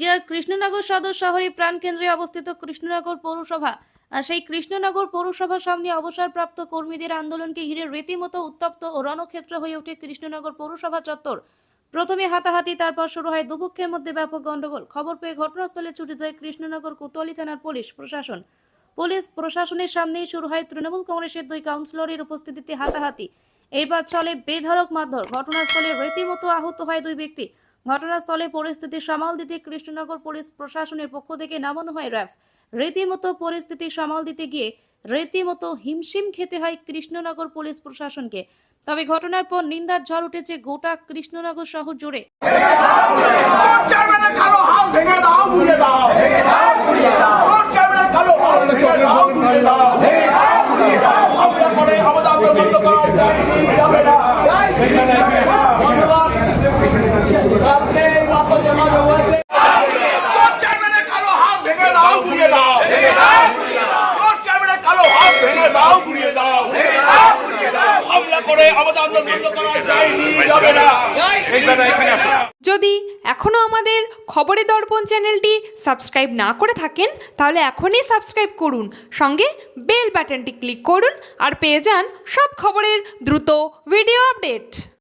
নদিয়ার কৃষ্ণনগর সদর শহরে প্রাণকেন্দ্রে অবস্থিত কৃষ্ণনগর পৌরসভা আর সেই কৃষ্ণনগর পৌরসভার সামনে অবসরপ্রাপ্ত কর্মীদের আন্দোলনকে ঘিরে রীতিমতো উত্তপ্ত ও রণক্ষেত্র হয়ে ওঠে কৃষ্ণনগর পৌরসভা চত্বর। প্রথমে হাতাহাতি, তারপর শুরু হয় দুপক্ষের মধ্যে ব্যাপক গন্ডগোল। খবর পেয়ে ঘটনাস্থলে ছুটে যায় কৃষ্ণনগর কোতোয়ালি থানার পুলিশ প্রশাসনের সামনেই শুরু হয় তৃণমূল কংগ্রেসের দুই কাউন্সিলরের উপস্থিতিতে হাতাহাতি। এরপর চলে বেধড়ক মারধর। ঘটনাস্থলে রীতিমতো আহত হয় দুই ব্যক্তি। ঘটনাস্থলে পরিস্থিতি সামাল দিতে কৃষ্ণনগর পুলিশ প্রশাসনের পক্ষ থেকে নামানো হয় র্যাফ। রীতিমতো পরিস্থিতি সামাল দিতে গিয়ে রীতিমতো হিমশিম খেতে হয় কৃষ্ণনগর পুলিশ প্রশাসনকে। তবে ঘটনার পর নিন্দার ঝড় উঠেছে গোটা কৃষ্ণনগর শহর জুড়ে। যদি এখনো আমাদের খবরের দর্পণ চ্যানেলটি সাবস্ক্রাইব না করে থাকেন তাহলে এখনই সাবস্ক্রাইব করুন, সঙ্গে বেল বাটনটি ক্লিক করুন আর পেয়ে যান সব খবরের দ্রুত ভিডিও আপডেট।